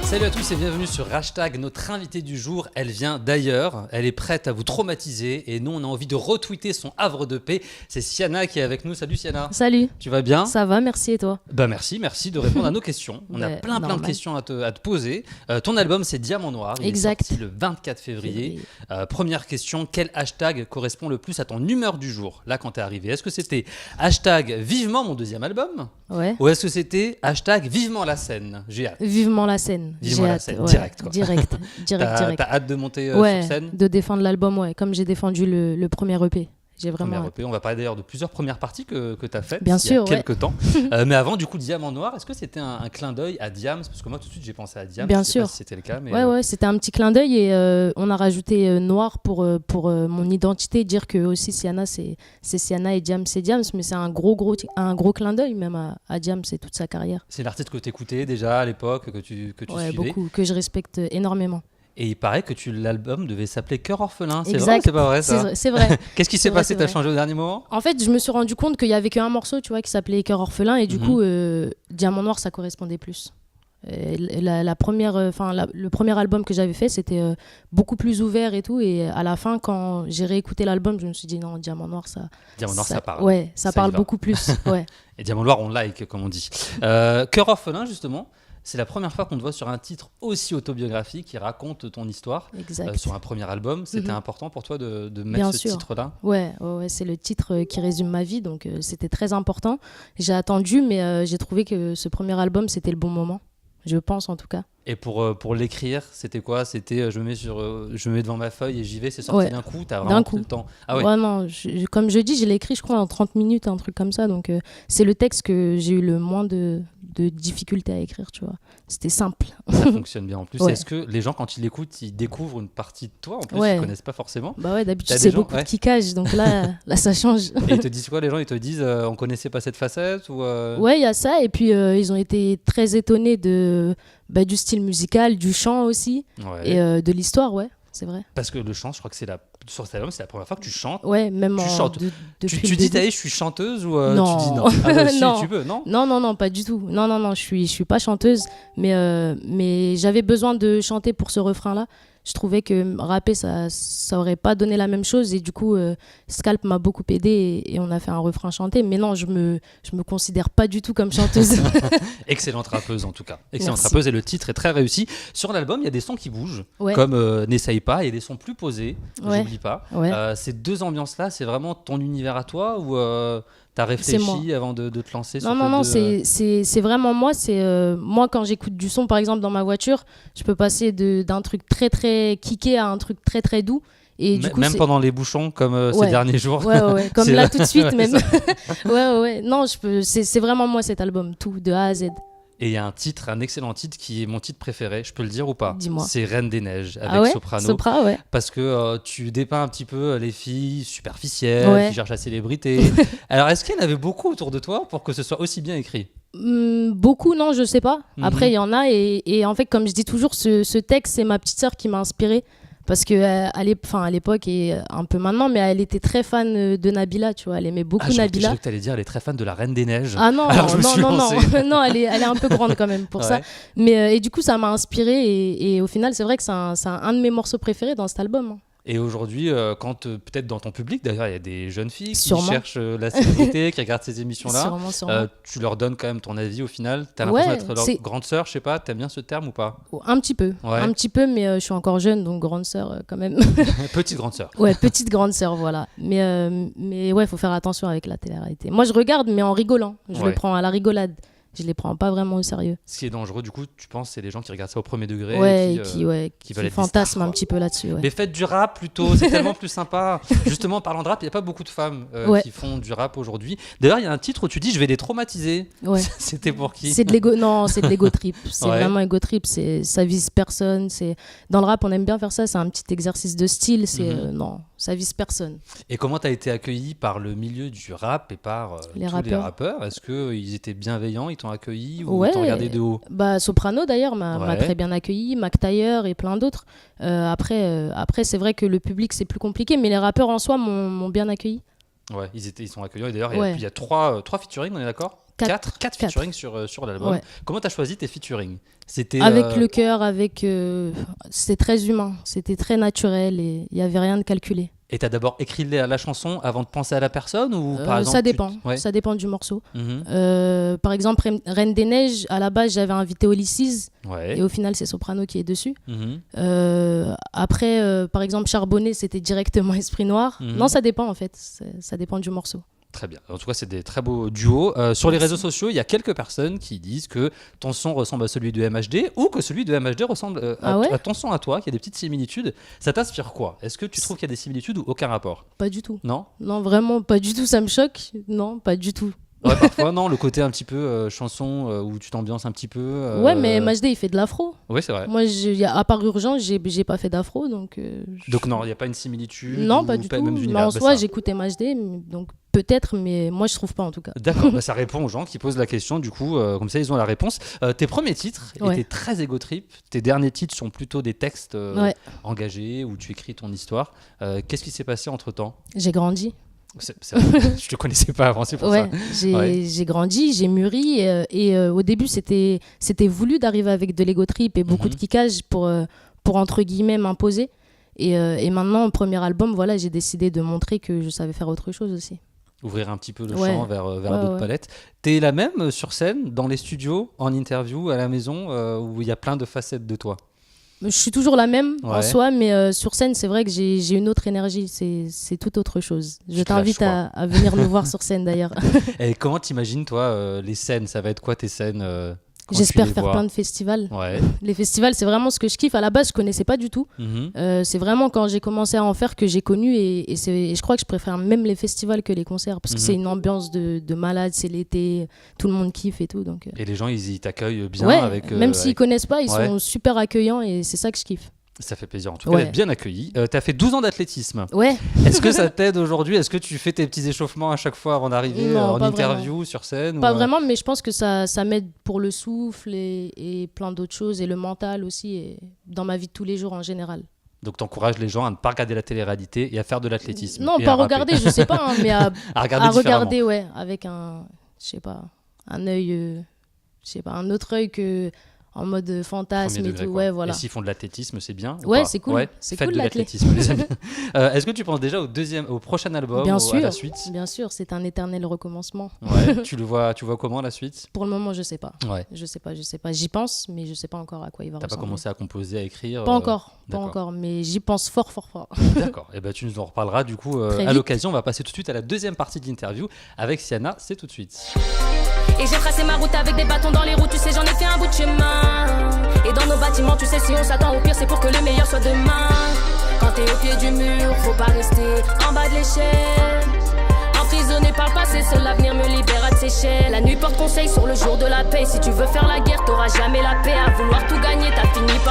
Salut à tous et bienvenue sur Hashtag. Notre invitée du jour, elle vient d'ailleurs, elle est prête à vous traumatiser et nous on a envie de retweeter son havre de paix. C'est Siana qui est avec nous. Salut Siana. Salut. Tu vas bien? Ça va, merci et toi? Merci de répondre à nos questions. On a plein de questions à te poser. Ton album c'est Diamant Noir, il exact. est sorti le 24 février. Première question, quel hashtag correspond le plus à ton humeur du jour, là quand t'es arrivé? Est-ce que c'était hashtag vivement mon deuxième album? Ouais. Ou est-ce que c'était hashtag vivement la scène? J'ai hâte. Vivement la scène. Vivement la scène, ouais. direct quoi. Direct. T'as hâte de monter ouais, sur scène? De défendre l'album, ouais, comme j'ai défendu le premier EP. J'ai vraiment EP. On va parler d'ailleurs de plusieurs premières parties que tu as faites Bien il sûr, y a quelques temps. Mais avant, du coup, Diamant Noir, est-ce que c'était un clin d'œil à Diams? Parce que moi, tout de suite, j'ai pensé à Diams. Bien je sais sûr. Pas si c'était le cas. Mais ouais, c'était un petit clin d'œil et on a rajouté Noir pour mon identité. Dire que aussi Siana, c'est Siana et Diams, c'est Diams. Mais c'est un gros clin d'œil même à Diams et toute sa carrière. C'est l'artiste que tu écoutais déjà à l'époque, que tu suivais? Beaucoup, que je respecte énormément. Et il paraît que l'album devait s'appeler Cœur Orphelin. C'est exact. vrai ou c'est pas vrai ça? C'est vrai. Qu'est-ce qui s'est passé? T'as changé au dernier moment? En fait, je me suis rendu compte qu'il y avait qu'un morceau, tu vois, qui s'appelait Cœur Orphelin. Et du coup, Diamant Noir, ça correspondait plus. Le premier album que j'avais fait, c'était beaucoup plus ouvert et tout. Et à la fin, quand j'ai réécouté l'album, je me suis dit non, Diamant Noir, ça parle. Ouais, ça parle beaucoup plus. Ouais. Et Diamant Noir, on like, comme on dit. Cœur Orphelin, justement. C'est la première fois qu'on te voit sur un titre aussi autobiographique qui raconte ton histoire sur un premier album. C'était important pour toi de mettre ce titre-là? Ouais, c'est le titre qui résume ma vie, donc c'était très important. J'ai attendu, mais j'ai trouvé que ce premier album, c'était le bon moment. Je pense en tout cas. Et pour l'écrire, c'était quoi? C'était je me mets devant ma feuille et j'y vais, c'est sorti d'un coup? T'as vraiment pris le temps? Ah ouais. Vraiment, comme je dis, je l'ai écrit je crois en 30 minutes, un truc comme ça. Donc c'est le texte que j'ai eu le moins de difficultés à écrire, tu vois. C'était simple. Ça fonctionne bien en plus. Est-ce que les gens, quand ils l'écoutent, ils découvrent une partie de toi en plus, ils connaissent pas forcément? Bah ouais, d'habitude c'est beaucoup de kickage, donc là ça change. Et ils te disent quoi les gens? Ils te disent on connaissait pas cette facette ou Ouais, il y a ça. Et puis ils ont été très étonnés du style musical, du chant aussi, et de l'histoire, ouais, c'est vrai. Parce que le chant, je crois que sur cet album, c'est la première fois que tu chantes. Ouais, même tu chantes. Tu dis, je suis chanteuse ou non. tu dis non? Ah bah, si, non. tu peux, non? Non, pas du tout. Non, je suis pas chanteuse, mais j'avais besoin de chanter pour ce refrain-là. Je trouvais que rapper, ça aurait pas donné la même chose et du coup, Scalp m'a beaucoup aidé et on a fait un refrain chanté. Mais non, je me considère pas du tout comme chanteuse. Excellente rappeuse en tout cas. Excellente rappeuse et le titre est très réussi. Sur l'album, il y a des sons qui bougent, comme N'essaye pas, il y a des sons plus posés, j'oublie pas. Ces deux ambiances-là, c'est vraiment ton univers à toi ou t'as réfléchi avant de te lancer sur Non, c'est vraiment moi. Moi, quand j'écoute du son, par exemple, dans ma voiture, je peux passer d'un truc très, très kické à un truc très, très doux. Et du coup, même pendant les bouchons, comme ces derniers jours. Ouais. Comme là, tout de suite, même. ouais. Non, c'est vraiment moi, cet album, tout, de A à Z. Et il y a un excellent titre qui est mon titre préféré, je peux le dire ou pas? Dis-moi. C'est Reine des Neiges avec Soprano. Sopra, ouais. Parce que tu dépeins un petit peu les filles superficielles qui cherchent la célébrité. Alors, est-ce qu'il y en avait beaucoup autour de toi pour que ce soit aussi bien écrit? Beaucoup, non, je sais pas. Après, il y en a. Et en fait, comme je dis toujours, ce texte, c'est ma petite sœur qui m'a inspirée. Parce qu'à l'époque et un peu maintenant, mais elle était très fan de Nabila, tu vois. Elle aimait beaucoup Nabila. Je croyais que tu allais dire elle est très fan de la Reine des Neiges. Ah non, non, elle est un peu grande quand même pour ça. Mais et du coup, ça m'a inspirée et au final, c'est vrai que c'est un de mes morceaux préférés dans cet album. Et aujourd'hui, quand peut-être dans ton public, d'ailleurs, il y a des jeunes filles qui cherchent la célébrité, qui regardent ces émissions-là, sûrement. tu leur donnes quand même ton avis au final. T'as l'impression d'être leur grande sœur, je sais pas, t'aimes bien ce terme ou pas? Un petit peu, mais je suis encore jeune, donc grande sœur quand même. Petite grande sœur. Ouais, petite grande sœur, voilà. Mais ouais, faut faire attention avec la télé-réalité. Moi, je regarde, mais en rigolant. Je le prends à la rigolade. Je les prends pas vraiment au sérieux. Ce qui est dangereux, du coup, tu penses, c'est les gens qui regardent ça au premier degré et qui fantasment un petit peu là-dessus. Ouais. Mais faites du rap plutôt, c'est tellement plus sympa. Justement, parlant de rap, il n'y a pas beaucoup de femmes qui font du rap aujourd'hui. D'ailleurs, il y a un titre où tu dis je vais les traumatiser. Ouais. C'était pour qui? C'est de l'ego. Non, c'est de l'ego trip. C'est vraiment ego trip. Ça vise personne. Dans le rap, on aime bien faire ça. C'est un petit exercice de style. Non, ça vise personne. Et comment tu as été accueilli par le milieu du rap et par tous les rappeurs? Est-ce qu'ils étaient bienveillants? Ils t'ont accueilli ou t'ont regardé de haut? Soprano d'ailleurs m'a très bien accueilli, Mac Taylor et plein d'autres. Après c'est vrai que le public c'est plus compliqué, mais les rappeurs en soi m'ont bien accueilli. Ouais, ils sont accueillants et d'ailleurs il y a 3 featuring, on est d'accord? 4 featuring sur l'album. Ouais. Comment tu as choisi tes featuring? C'était avec le cœur, c'était très humain, c'était très naturel et il n'y avait rien de calculé. Et tu as d'abord écrit la chanson avant de penser à la personne ou par exemple, ça dépend du morceau. Par exemple, Reine des Neiges, à la base j'avais invité Olysses et au final c'est Soprano qui est dessus. Après, par exemple, Charbonné, c'était directement Esprit Noir. Non, ça dépend en fait, ça dépend du morceau. Très bien. En tout cas, c'est des très beaux duos. Sur les réseaux sociaux, il y a quelques personnes qui disent que ton son ressemble à celui de MHD ou que celui de MHD ressemble à ton son à toi, qu'il y a des petites similitudes. Ça t'inspire quoi? Est-ce que tu trouves qu'il y a des similitudes ou aucun rapport? Pas du tout. Non? Non, vraiment pas du tout. Ça me choque. Non, pas du tout. Ouais, parfois, non, le côté un petit peu chanson où tu t'ambiances un petit peu. Ouais, mais MHD, il fait de l'afro. Oui, c'est vrai. Moi, à part Urgence, j'ai pas fait d'afro. Donc non, il n'y a pas une similitude? Non, pas du tout. Mais en soi, j'écoute MHD, donc peut-être, mais moi, je trouve pas en tout cas. D'accord, ça répond aux gens qui posent la question. Du coup, comme ça, ils ont la réponse. Tes premiers titres étaient très égo trip. Tes derniers titres sont plutôt des textes engagés où tu écris ton histoire. Qu'est-ce qui s'est passé entre-temps? J'ai grandi. Je te connaissais pas avant, c'est pour ça. J'ai grandi, j'ai mûri et au début c'était voulu d'arriver avec de l'ego trip et beaucoup de kickage pour entre guillemets m'imposer et maintenant au premier album j'ai décidé de montrer que je savais faire autre chose aussi. Ouvrir un petit peu le champ vers d'autres palettes. T'es la même sur scène, dans les studios, en interview, à la maison, où il y a plein de facettes de toi? Je suis toujours la même en soi, mais sur scène, c'est vrai que j'ai une autre énergie, c'est tout autre chose. Je t'invite à venir nous voir sur scène d'ailleurs. Et comment t'imagines, toi, les scènes? Ça va être quoi tes scènes J'espère faire plein de festivals. Les festivals, c'est vraiment ce que je kiffe. À la base, je connaissais pas du tout. C'est vraiment quand j'ai commencé à en faire que j'ai connu et je crois que je préfère même les festivals que les concerts parce que c'est une ambiance de malade, c'est l'été, tout le monde kiffe et tout. Donc, Et les gens, ils t'accueillent bien même s'ils connaissent pas, ils sont super accueillants et c'est ça que je kiffe. Ça fait plaisir en tout cas d'être bien accueilli. Tu as fait 12 ans d'athlétisme. Ouais. Est-ce que ça t'aide aujourd'hui? Est-ce que tu fais tes petits échauffements à chaque fois avant d'arriver en interview, vraiment. Sur scène? Pas vraiment, mais je pense que ça m'aide pour le souffle et plein d'autres choses et le mental aussi et dans ma vie de tous les jours en général. Donc tu encourages les gens à ne pas regarder la télé-réalité et à faire de l'athlétisme? Non, pas regarder, je sais pas, mais à regarder avec un œil, un autre œil que en mode fantasme et tout. Et s'ils font de l'athlétisme, c'est bien? C'est cool. Faites de l'athlétisme, les amis. Est-ce que tu penses déjà au prochain album, à la suite? Bien sûr, c'est un éternel recommencement. Tu vois comment la suite? Pour le moment, je sais pas. Je sais pas. J'y pense, mais je sais pas encore à quoi il va ressembler. T'as pas commencé à composer, à écrire? Pas encore, mais j'y pense fort. D'accord. Et tu nous en reparleras du coup à l'occasion. On va passer tout de suite à la deuxième partie de l'interview avec Siana. C'est tout de suite. Et j'ai tracé ma route avec des bâtons dans les roues, tu sais, j'en ai fait un bout de chemin. Et dans nos bâtiments, tu sais, si on s'attend au pire, c'est pour que le meilleur soit demain. Quand t'es au pied du mur, faut pas rester en bas de l'échelle. Emprisonné par le passé, seul l'avenir me libère de ses chaînes. La nuit porte conseil sur le jour de la paix. Si tu veux faire la guerre, t'auras jamais la paix. À vouloir tout gagner, t'as fini par